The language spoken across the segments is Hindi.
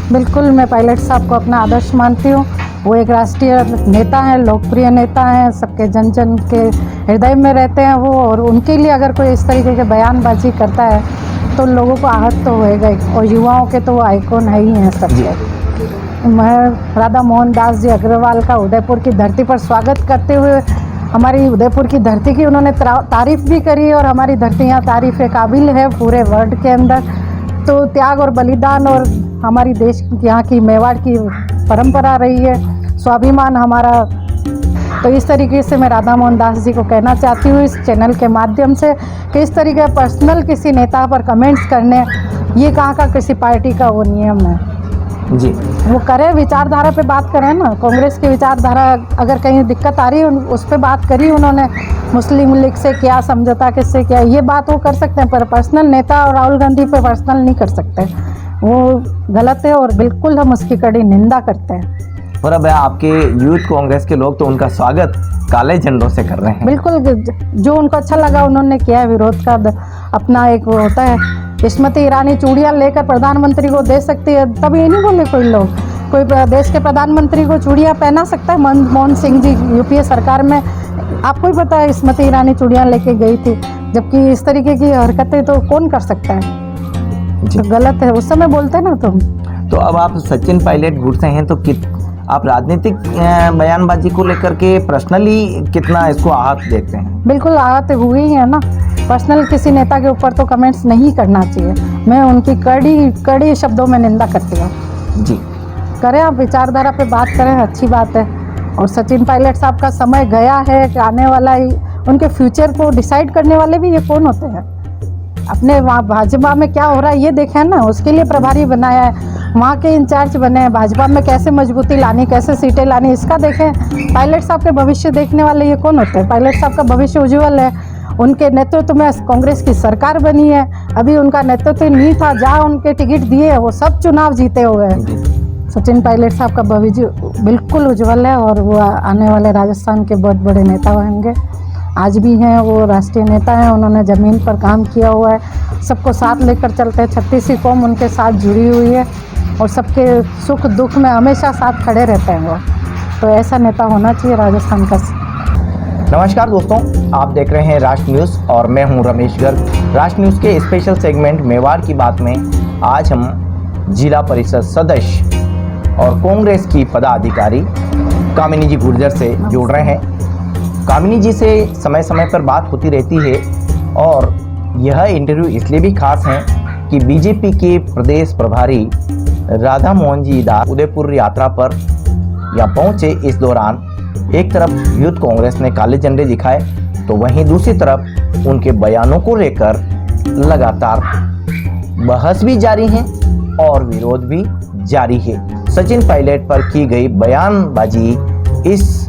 बिल्कुल, मैं पायलट साहब को अपना आदर्श मानती हूँ। वो एक राष्ट्रीय नेता हैं, लोकप्रिय नेता हैं, सबके जन जन के हृदय में रहते हैं वो, और उनके लिए अगर कोई इस तरीके के बयानबाजी करता है तो लोगों को आहत तो होएगा ही, और युवाओं के तो वो आइकॉन है ही हैं सबके। मैं राधा मोहन दास जी अग्रवाल का उदयपुर की धरती पर स्वागत करते हुए हमारी उदयपुर की धरती की उन्होंने तारीफ़ भी करी, और हमारी धरती यहाँ तारीफ़ के काबिल है पूरे वर्ल्ड के अंदर। तो त्याग और बलिदान और हमारी देश यहाँ की मेवाड़ की परंपरा रही है, स्वाभिमान हमारा। तो इस तरीके से मैं राधा मोहन दास जी को कहना चाहती हूँ इस चैनल के माध्यम से कि इस तरीके पर्सनल किसी नेता पर कमेंट्स करने, ये कहाँ का किसी पार्टी का वो नियम है जी। वो करें, विचारधारा पे बात करें ना। कांग्रेस की विचारधारा अगर कहीं दिक्कत आ रही है उस पर बात करी उन्होंने, मुस्लिम लीग से क्या समझौता, किससे क्या, ये बात वो कर सकते हैं, पर पर्सनल नेता और राहुल गांधी पे पर्सनल नहीं कर सकते, वो गलत है और बिल्कुल हम उसकी कड़ी निंदा करते हैं। और अब आपके यूथ कांग्रेस के लोग तो उनका स्वागत काले झंडों से कर रहे हैं। बिल्कुल, जो उनको अच्छा लगा उन्होंने किया है। विरोध का अपना एक वो होता है। स्मृति ईरानी चूड़ियाँ लेकर प्रधानमंत्री को दे सकती है, तब ये नहीं बोले कोई लोग, कोई देश के प्रधानमंत्री को चूड़ियाँ पहना सकता है। मनमोहन सिंह जी यूपीए सरकार में आपको ही पता है स्मृति ईरानी चूड़ियाँ लेके गई थी, जबकि इस तरीके की हरकतें तो कौन कर सकता है, तो गलत है। उस समय बोलते ना तुम। तो अब आप सचिन पायलट गुट से हैं, तो आप राजनीतिक बयानबाजी को लेकर के पर्सनली कितना इसको आहत देखते हैं? बिल्कुल आहत हुई ही है ना। पर्सनल किसी नेता के ऊपर तो कमेंट्स नहीं करना चाहिए। मैं उनकी कड़ी शब्दों में निंदा करती हूँ। जी, करें, आप विचारधारा पे बात करें, अच्छी बात है। और सचिन पायलट साहब का समय गया है कि आने वाला ही उनके फ्यूचर को डिसाइड करने वाले भी ये कौन होते हैं? अपने वहाँ भाजपा में क्या हो रहा है ये देखें ना, उसके लिए प्रभारी बनाया है, वहाँ के इंचार्ज बने हैं। भाजपा में कैसे मजबूती लानी, कैसे सीटें लानी, इसका देखें। पायलट साहब के भविष्य देखने वाले ये कौन होते हैं? पायलट साहब का भविष्य उज्जवल है। उनके नेतृत्व में कांग्रेस की सरकार बनी है। अभी उनका नेतृत्व नहीं था, जहाँ उनके टिकट दिए वो सब चुनाव जीते हुए हैं। सचिन पायलट साहब का भविष्य बिल्कुल उज्जवल है, और वो आने वाले राजस्थान के बहुत बड़े नेता होंगे। आज भी हैं, वो राष्ट्रीय नेता हैं, उन्होंने ज़मीन पर काम किया हुआ है, सबको साथ लेकर चलते हैं। 36 कौम उनके साथ जुड़ी हुई है, और सबके सुख दुख में हमेशा साथ खड़े रहते हैं वो। तो ऐसा नेता होना चाहिए राजस्थान का। नमस्कार दोस्तों, आप देख रहे हैं राष्ट्र न्यूज़ और मैं हूं रमेश गर्ग। राष्ट्र न्यूज़ के स्पेशल सेगमेंट मेवाड़ की बात में आज हम जिला परिषद सदस्य और कांग्रेस की पदाधिकारी कामिनी जी गुर्जर से जुड़ रहे हैं। कामिनी जी से समय समय पर बात होती रहती है, और यह इंटरव्यू इसलिए भी खास है कि बीजेपी के प्रदेश प्रभारी राधा मोहन जी दास उदयपुर यात्रा पर यहाँ पहुँचे। इस दौरान एक तरफ यूथ कांग्रेस ने काले झंडे दिखाए, तो वहीं दूसरी तरफ उनके बयानों को लेकर लगातार बहस भी जारी है और विरोध भी जारी है। सचिन पायलट पर की गई बयानबाजी इस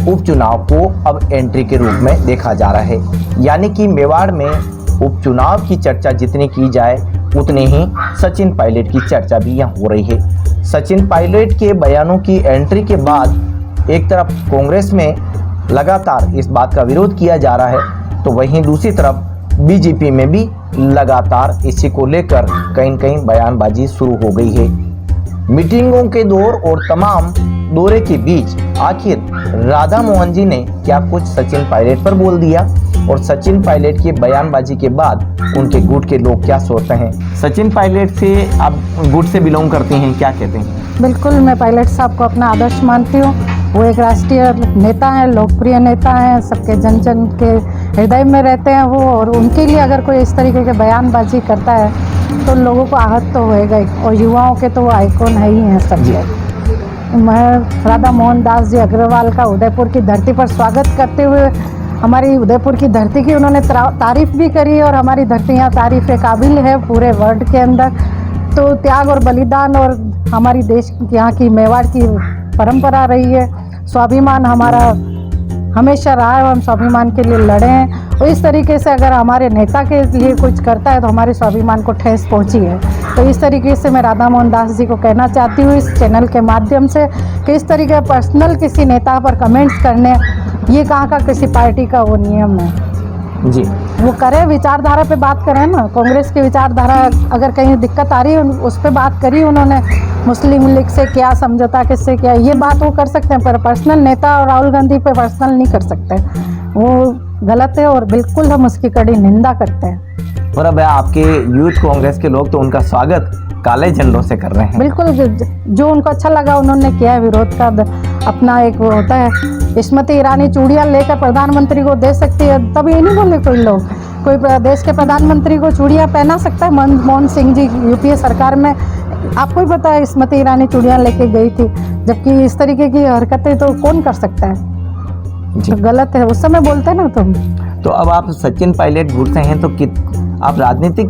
उपचुनाव को अब एंट्री के रूप में देखा जा रहा है, यानी कि मेवाड़ में उपचुनाव की चर्चा जितनी की जाए उतनी ही सचिन पायलट की चर्चा भी यहाँ हो रही है। सचिन पायलट के बयानों की एंट्री के बाद एक तरफ कांग्रेस में लगातार इस बात का विरोध किया जा रहा है, तो वहीं दूसरी तरफ बीजेपी में भी लगातार इसी को लेकर कहीं न कहीं बयानबाजी शुरू हो गई है। मीटिंगों के दौर और तमाम दौरे के बीच आखिर राधा मोहन जी ने क्या कुछ सचिन पायलट पर बोल दिया, और सचिन पायलट की बयानबाजी के बाद उनके गुट के लोग क्या सोचते हैं? सचिन पायलट से आप गुट से बिलोंग करते हैं, क्या कहते हैं? बिल्कुल, मैं पायलट साहब को अपना आदर्श मानती हूँ। वो एक राष्ट्रीय नेता हैं, लोकप्रिय नेता हैं, सबके जन जन के हृदय में रहते हैं वो, और उनके लिए अगर कोई इस तरीके के बयानबाजी करता है तो लोगों को आहत तो होएगा ही, और युवाओं के तो वो आइकॉन है ही हैं सबके। मैं राधा मोहन दास जी अग्रवाल का उदयपुर की धरती पर स्वागत करते हुए हमारी उदयपुर की धरती की उन्होंने तारीफ़ भी करी, और हमारी धरती यहाँ तारीफ़ के काबिल है पूरे वर्ल्ड के अंदर। तो त्याग और बलिदान और हमारी देश यहाँ की मेवाड़ की परंपरा रही है, स्वाभिमान हमारा हमेशा रहा है, हम स्वाभिमान के लिए लड़े हैं। और इस तरीके से अगर हमारे नेता के लिए कुछ करता है तो हमारे स्वाभिमान को ठेस पहुंची है। तो इस तरीके से मैं राधा मोहन दास जी को कहना चाहती हूँ इस चैनल के माध्यम से कि इस तरीके पर्सनल किसी नेता पर कमेंट्स करने, ये कहाँ का किसी पार्टी का वो नियम है। जी। वो करें, विचारधारा पे बात करें ना। कांग्रेस की विचारधारा अगर कहीं दिक्कत आ रही है उस पर बात करी उन्होंने, मुस्लिम लीग से क्या समझौता, किससे क्या, ये बात वो कर सकते हैं, पर पर्सनल नेता और राहुल गांधी पे पर्सनल नहीं कर सकते। वो गलत है और बिल्कुल हम उसकी कड़ी निंदा करते हैं। और अब आपके यूथ कांग्रेस के लोग तो उनका स्वागत काले झंडों से कर रहे हैं। बिल्कुल, जो उनको अच्छा लगा उन्होंने किया है। विरोध का अपना एक वो होता है। स्मृति ईरानी चूड़ियाँ लेकर प्रधानमंत्री को दे सकती है, तब ये नहीं बोले कोई लोग। कोई देश के प्रधानमंत्री को चूड़ियाँ पहना सकता है? मनमोहन सिंह जी यूपीए सरकार में आपको ही पता है स्मृति ईरानी चूड़ियाँ लेके गई थी, जबकि इस तरीके की हरकतें तो कौन कर सकता है? तो गलत है, उस समय बोलते ना तुम। तो अब आप सचिन पायलट गुट से हैं, तो आप राजनीतिक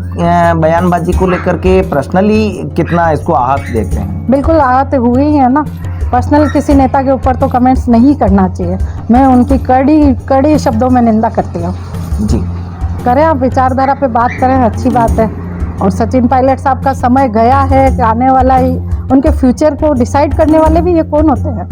बयानबाजी को लेकर के पर्सनली कितना इसको आहत देखते हैं? बिल्कुल आहत हुई है ना। पर्सनल किसी नेता के ऊपर तो कमेंट्स नहीं करना चाहिए। मैं उनकी कड़ी शब्दों में निंदा करती हूँ। जी, करें, आप विचारधारा पे बात करें, अच्छी बात है। और सचिन पायलट साहब का समय गया है कि आने वाला ही, उनके फ्यूचर को डिसाइड करने वाले भी ये कौन होते हैं?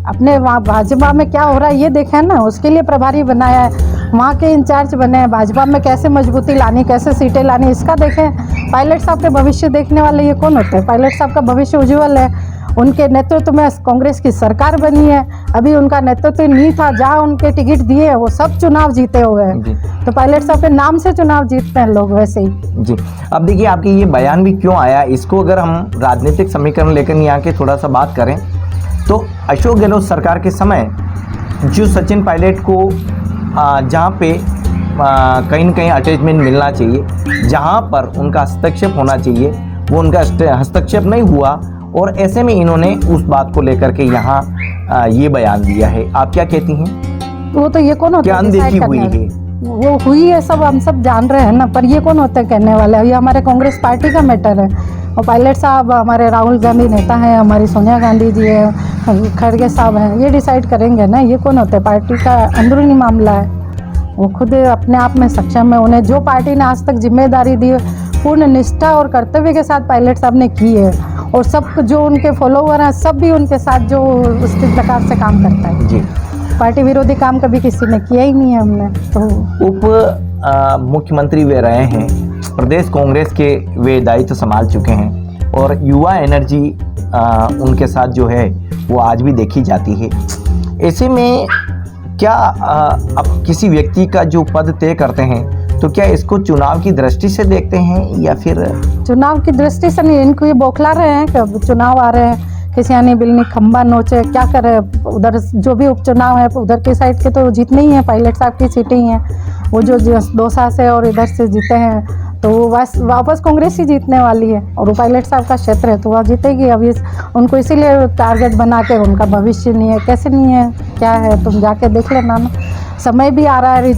अपने वहाँ भाजपा में क्या हो रहा है ये देखें ना, उसके लिए प्रभारी बनाया है, वहाँ के इंचार्ज बने हैं। भाजपा में कैसे मजबूती लानी, कैसे सीटें लानी, इसका देखें। पायलट साहब के भविष्य देखने वाले ये कौन होते हैं? पायलट साहब का भविष्य उज्जवल है। उनके नेतृत्व में कांग्रेस की सरकार बनी है। अभी उनका नेतृत्व नहीं था, जहाँ उनके टिकट दिए वो सब चुनाव जीते हुए हैं। तो पायलट साहब के नाम से चुनाव जीतते हैं लोग वैसे ही। जी, अब देखिए आपके ये बयान भी क्यों आया, इसको अगर हम राजनीतिक समीकरण लेकर यहाँ के थोड़ा सा बात करें तो अशोक गहलोत सरकार के समय जो सचिन पायलट को जहाँ पे कहीं न कहीं अटैचमेंट मिलना चाहिए, जहाँ पर उनका हस्तक्षेप होना चाहिए, वो उनका हस्तक्षेप नहीं हुआ, और ऐसे में इन्होंने उस बात को लेकर के यहाँ ये बयान दिया है। आप क्या कहती हैं? वो तो ये कौन होता है? क्या अनदेखी हुई है? वो हुई है, सब हम सब जान रहे हैं ना, पर ये कौन होता है कहने वाला? ये हमारे कांग्रेस पार्टी का मैटर है। और पायलट साहब हमारे राहुल गांधी नेता हैं, हमारी सोनिया गांधी जी है, खड़गे साहब हैं, ये डिसाइड करेंगे ना। ये कौन होते हैं? पार्टी का अंदरूनी मामला है। वो खुद अपने आप में सक्षम है। उन्हें जो पार्टी ने आज तक जिम्मेदारी दी पूर्ण निष्ठा और कर्तव्य के साथ पायलट साहब ने की है, और सब जो उनके फॉलोवर हैं सब भी उनके साथ जो उसी प्रकार से काम करता है। जी, पार्टी विरोधी काम कभी किसी ने किया ही नहीं है हमने। तो उप मुख्यमंत्री वे रहे हैं, प्रदेश कांग्रेस के वे दायित्व संभाल चुके हैं, और युवा एनर्जी उनके साथ जो है वो आज भी देखी जाती है। ऐसे में क्या अब किसी व्यक्ति का जो पद तय करते हैं तो क्या इसको चुनाव की दृष्टि से देखते हैं या फिर? चुनाव की दृष्टि से नहीं, इनको ये बौखला रहे हैं कि चुनाव आ रहे हैं, किसी आने बिलनी खंबा नोचे, क्या करे। उधर जो भी उपचुनाव है उधर के साइड के तो जीतने ही हैं, पायलट साहब की सीटें ही हैं। वो जो दौसा से और इधर से जीते हैं तो वो वापस कांग्रेस ही जीतने वाली है, और वो पायलट साहब का क्षेत्र है तो वह जीतेगी। अभी उनको इसीलिए टारगेट बना के, उनका भविष्य नहीं है। कैसे नहीं है, क्या है, तुम जाके देख लेना ना। समय भी आ रहा है,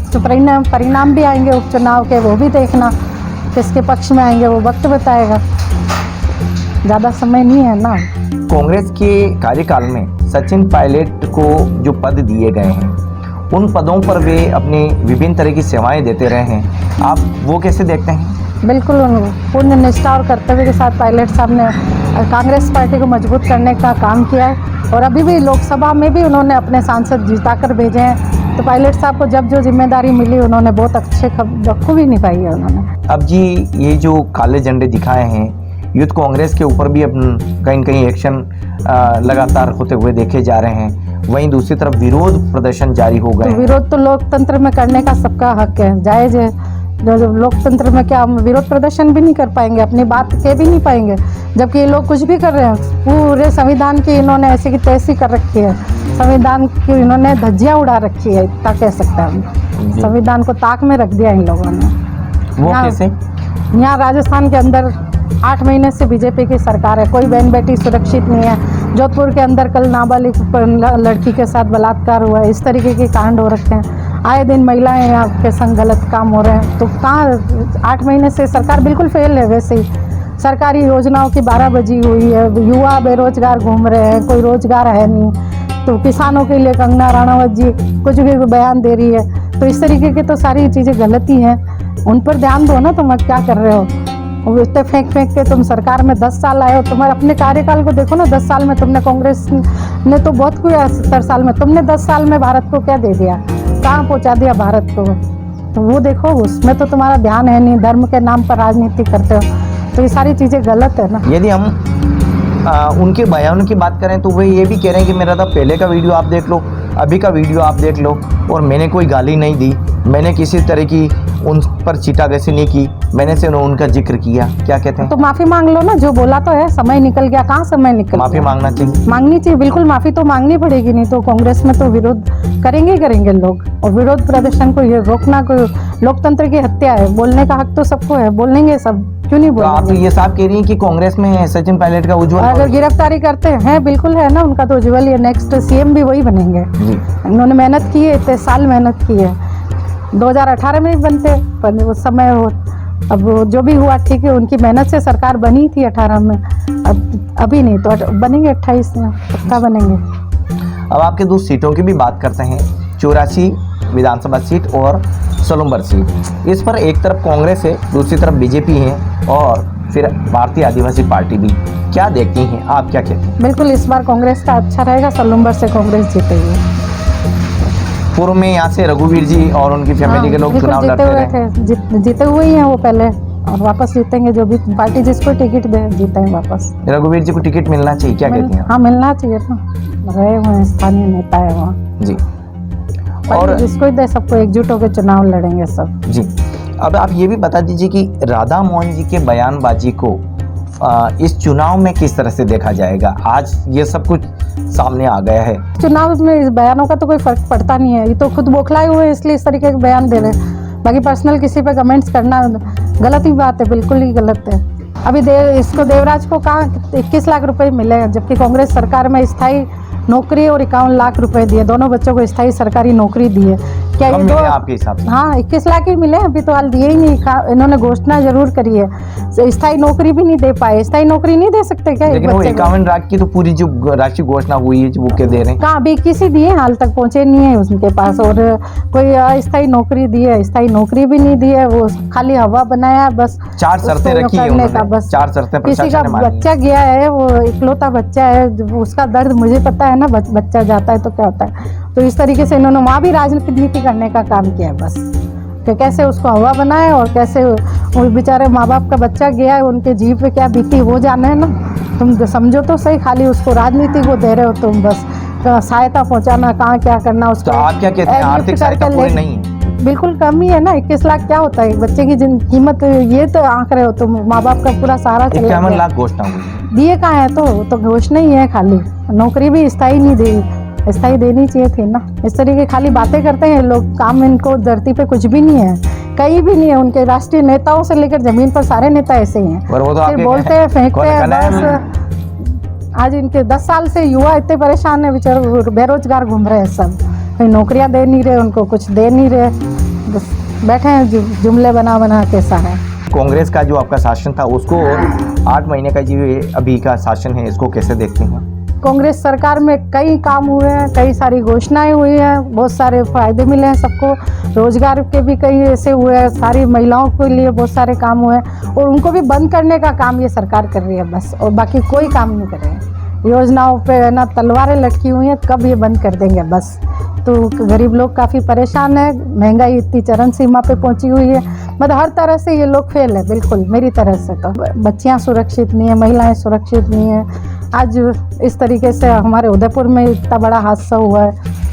परिणाम भी आएंगे उपचुनाव के, वो भी देखना किसके पक्ष में आएंगे, वो वक्त बताएगा। ज़्यादा समय नहीं है ना। कांग्रेस के कार्यकाल में सचिन पायलट को जो पद दिए गए हैं उन पदों पर वे अपनी विभिन्न तरह की सेवाएं देते रहे हैं, आप वो कैसे देखते हैं? बिल्कुल, पूर्ण निष्ठा और कर्तव्य के साथ पायलट साहब ने कांग्रेस पार्टी को मजबूत करने का काम किया है, और अभी भी लोकसभा में भी उन्होंने अपने सांसद जिताकर भेजे हैं। तो पायलट साहब को जब जो जिम्मेदारी मिली उन्होंने बहुत अच्छे बखूबी निभाई है उन्होंने। अब जी, ये जो काले झंडे दिखाए हैं, यूथ कांग्रेस के ऊपर भी अब कहीं न कहीं एक्शन लगातार होते हुए देखे जा रहे हैं, वहीं दूसरी तरफ विरोध प्रदर्शन जारी हो गए। तो विरोध तो लोकतंत्र में करने का सबका हक है, जायज़ है। लोकतंत्र में क्या हम विरोध प्रदर्शन भी नहीं कर पाएंगे, अपनी बात कह भी नहीं पाएंगे, जबकि ये लोग कुछ भी कर रहे हैं। पूरे संविधान की इन्होंने ऐसी की तैसी कर रखी है, संविधान की इन्होंने धज्जियाँ उड़ा रखी है, इतना कह सकते हैं हम। संविधान को ताक में रख दिया इन लोगों ने। वो कैसे? यहाँ राजस्थान के अंदर 8 महीने से बीजेपी की सरकार है, कोई बहन बेटी सुरक्षित नहीं है। जोधपुर के अंदर कल नाबालिग लड़की के साथ बलात्कार हुआ है, इस तरीके के कांड हो रखे हैं। आए दिन महिलाएं यहाँ के संग गलत काम हो रहे हैं। तो कहाँ 8 महीने से सरकार बिल्कुल फेल है। वैसे ही सरकारी योजनाओं की 12 बजी हुई है, युवा बेरोजगार घूम रहे हैं, कोई रोजगार है नहीं। तो किसानों के लिए कंगना राणावत जी कुछ भी बयान दे रही है। तो इस तरीके की तो सारी चीज़ें गलत ही हैं, उन पर ध्यान दो ना। तुम क्या कर रहे हो? वो इतने फेंक के तुम सरकार में 10 साल आए हो, तुम्हारे अपने कार्यकाल को देखो ना। 10 साल में तुमने, कांग्रेस ने तो बहुत कुछ 70 साल में, तुमने 10 साल में भारत को क्या दे दिया, कहाँ पहुँचा दिया भारत को? तो वो देखो, उसमें तो तुम्हारा ध्यान है नहीं, धर्म के नाम पर राजनीति करते हो, तो ये सारी चीज़ें गलत है ना। यदि हम उनके बयानों की बात करें तो वे ये भी कह रहे हैं कि मेरा तो पहले का वीडियो आप देख लो, अभी का वीडियो आप देख लो, और मैंने कोई गाली नहीं दी, मैंने किसी तरह की उन पर चीटागसी नहीं की, मैंने सिर्फ उनका जिक्र किया। क्या कहते हैं? तो माफ़ी मांग लो ना, जो बोला तो है, समय निकल गया, कहाँ समय निकल माफ़ी गया? मांगना चाहिए, मांगनी चाहिए, बिल्कुल माफ़ी तो मांगनी पड़ेगी, नहीं तो कांग्रेस में तो विरोध करेंगे ही करेंगे लोग। और विरोध प्रदर्शन को ये रोकना कोई लोकतंत्र की हत्या है। बोलने का हक तो सबको है, बोलेंगे सब, क्यों नहीं तो आप बोलेंगे? ये साफ कह रही हैं कि कांग्रेस में सचिन पायलट का उज्जवल अगर गिरफ्तारी करते हैं, बिल्कुल है ना, उनका तो उज्जवल ही, नेक्स्ट सीएम भी वही बनेंगे। जी, उन्होंने मेहनत की है, इतने साल मेहनत की है, 2018 में ही बनते, पर उस समय वो, अब वो जो भी हुआ ठीक है, उनकी मेहनत से सरकार बनी थी 18 में, अब अभी नहीं तो बनेंगे 28 में, पक्का बनेंगे। अब आपके 2 सीटों की भी बात करते हैं, 84 विधानसभा सीट और सलूम्बर सीट। इस पर एक तरफ कांग्रेस है, दूसरी तरफ बीजेपी है, और फिर भारतीय आदिवासी पार्टी भी। क्या देखती हैं आप, क्या कहती हैं? बिल्कुल इस बार कांग्रेस का अच्छा रहेगा, सलूम्बर से कांग्रेस जीतेगी। पूर्व में यहाँ से रघुवीर जी और उनकी फैमिली के लोग बिल्कुल चुनाव जीते लड़ते हुए रहे। थे, जीते हुए ही हैं वो पहले, और वापस जीतेंगे, जो भी पार्टी जिसको टिकट दे जीते हैं वापस। रघुवीर जी को टिकट मिलना चाहिए, क्या कहती हैं? हाँ, मिलना चाहिए ना, रहे हुए हैं, स्थानीय नेता है वहाँ जी, और जिसको ही दे, सबको एकजुट होकर चुनाव लड़ेंगे सब। जी। अब आप ये भी बता दीजिए कि राधा मोहन जी के बयानबाजी को इस चुनाव में किस तरह से देखा जाएगा? आज ये सब कुछ सामने आ गया है। चुनाव में इस बयानों का तो कोई फर्क पड़ता नहीं है, ये तो खुद बौखलाए हुए हैं, इसलिए इस तरीके के बयान दे रहे हैं। बाकी पर्सनल किसी पे कमेंट्स करना गलत ही बात है, बिल्कुल ही गलत है। अभी इसको देवराज को कहाँ 21 लाख रुपए मिले हैं, जबकि कांग्रेस सरकार में स्थायी नौकरी और 51 लाख रुपए दिए, दोनों बच्चों को स्थायी सरकारी नौकरी दी है। क्या कम ये मिले दो? आपके हिसाब से? हाँ, 21 लाख ही मिले, अभी तो हाल दिए ही नहीं। इन्होंने घोषणा जरूर करी है, स्थायी नौकरी भी नहीं दे पाए। स्थायी नौकरी नहीं दे सकते क्या? लेकिन वो 51 लाख की तो पूरी जो राशि घोषणा हुई है वो क्या दे रहे हैं? कहाँ अभी किसी दिए, हाल तक पहुंचे नहीं है उनके पास। और कोई अस्थायी नौकरी दी है, स्थायी नौकरी भी नहीं दी है, वो खाली हवा बनाया बस। 4 शर्तें रखी है उन्होंने, 4 शर्तें किसी का प्रशासन ने मानी। बच्चा गया है, वो इकलौता बच्चा है, उसका दर्द मुझे पता है ना, बच्चा जाता है तो क्या होता है। तो इस तरीके से इन्होंने वहाँ भी राजनीति करने का काम किया है बस, कि कैसे उसको हवा बनाए, और कैसे वो बेचारे माँ बाप का बच्चा गया है, उनके जीव पे क्या बीती वो जाने है ना। तुम समझो तो सही, खाली उसको राजनीति को दे रहे हो तुम, बस सहायता पहुंचाना, कहाँ क्या करना उसको। तो आप क्या कहते हैं, आर्थिक सहायता पूरी नहीं है? बिल्कुल कम ही है ना, 21 लाख क्या होता है बच्चे की कीमत, ये तो आंक रहे हो तुम। माँ बाप का पूरा सहारा चला 51 लाख घोषणा हुई, दिए कहाँ है? तो घोषणा ही है खाली, नौकरी भी स्थायी नहीं दी, स्थायी देनी चाहिए थी ना। इस तरीके खाली बातें करते हैं लोग, काम इनको धरती पे कुछ भी नहीं है, कहीं भी नहीं है। उनके राष्ट्रीय नेताओं से लेकर जमीन पर सारे नेता ऐसे ही हैं, और वो तो फिर बोलते हैं, फेंकते हैं बस। आज इनके 10 साल से युवा इतने परेशान है, बेचारे बेरोजगार घूम रहे हैं सब, कहीं नौकरियां दे नहीं रहे, उनको कुछ दे नहीं रहे, बस बैठे हैं जुमले बना बना के सारे। कांग्रेस का जो आपका शासन था उसको, 8 महीने का जो अभी का शासन है, इसको कैसे देखते हैं? कांग्रेस सरकार में कई काम हुए हैं, कई सारी घोषणाएं हुई हैं, बहुत सारे फायदे मिले हैं सबको, रोजगार के भी कई ऐसे हुए हैं, सारी महिलाओं के लिए बहुत सारे काम हुए हैं, और उनको भी बंद करने का काम ये सरकार कर रही है बस, और बाकी कोई काम नहीं कर रहे हैं। योजनाओं पे है ना तलवारें लटकी हुई हैं, कब ये बंद कर देंगे बस। तो गरीब लोग काफ़ी परेशान है, महंगाई इतनी चरम सीमा पे पहुंची हुई है, मतलब हर तरह से ये लोग फेल है बिल्कुल मेरी तरह से। तो बच्चियां सुरक्षित नहीं है, महिलाएं सुरक्षित नहीं है। आज इस तरीके से हमारे उदयपुर में इतना बड़ा हादसा हुआ है,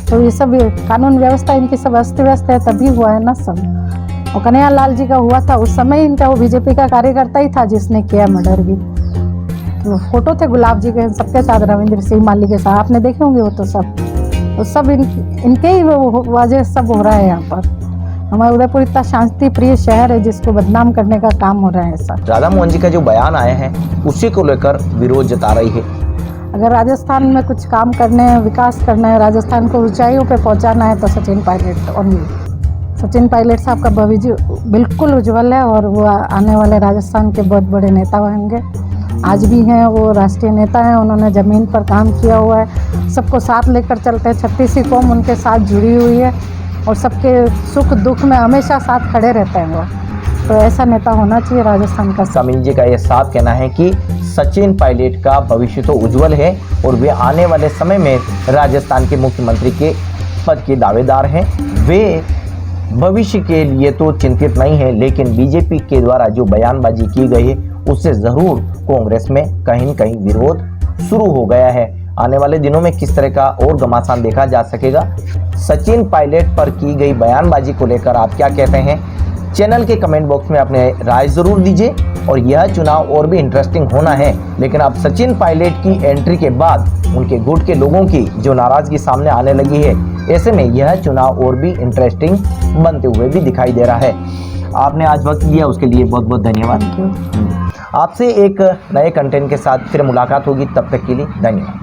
तो ये सब कानून व्यवस्था इनकी सब अस्त व्यस्त है, तभी हुआ है ना सब। और कन्हैया लाल जी का हुआ था उस समय, इनका वो बीजेपी का कार्यकर्ता ही था जिसने किया मर्डर भी। तो फोटो थे गुलाब जी के सबके साथ, रविंद्र सिंह माली के साथ, आपने देखे होंगे वो तो सब इनके ही वजह सब हो रहा है यहाँ पर। हमारा उदयपुर इतना शांति प्रिय शहर है जिसको बदनाम करने का काम हो रहा है सर। राधा मोहन जी का जो बयान आया है उसी को लेकर विरोध जता रही है। अगर राजस्थान में कुछ काम करने हैं, विकास करना है, राजस्थान को ऊंचाइयों पे पहुंचाना है, तो सचिन पायलट ओनली। सचिन पायलट साहब का भविष्य बिल्कुल उज्जवल है, और वो आने वाले राजस्थान के बहुत बड़े नेता होंगे। आज भी हैं, वो राष्ट्रीय नेता हैं, उन्होंने ज़मीन पर काम किया हुआ है, सबको साथ लेकर चलते हैं, 36 कौम उनके साथ जुड़ी हुई है, और सबके सुख दुख में हमेशा साथ खड़े रहते हैं वो। तो ऐसा नेता होना चाहिए राजस्थान का। समीर जी का ये साफ कहना है कि सचिन पायलट का भविष्य तो उज्जवल है, और वे आने वाले समय में राजस्थान के मुख्यमंत्री के पद के दावेदार हैं। वे भविष्य के लिए तो चिंतित नहीं है, लेकिन बीजेपी के द्वारा जो बयानबाजी की गई है उससे ज़रूर कांग्रेस में कहीं न कहीं विरोध शुरू हो गया है। आने वाले दिनों में किस तरह का और घमासान देखा जा सकेगा, सचिन पायलट पर की गई बयानबाजी को लेकर आप क्या कहते हैं, चैनल के कमेंट बॉक्स में अपने राय ज़रूर दीजिए। और यह चुनाव और भी इंटरेस्टिंग होना है, लेकिन अब सचिन पायलट की एंट्री के बाद उनके गुट के लोगों की जो नाराज़गी सामने आने लगी है, ऐसे में यह चुनाव और भी इंटरेस्टिंग बनते हुए भी दिखाई दे रहा है। आपने आज वक्त दिया उसके लिए बहुत बहुत धन्यवाद। आपसे एक नए कंटेंट के साथ फिर मुलाकात होगी, तब तक के लिए धन्यवाद।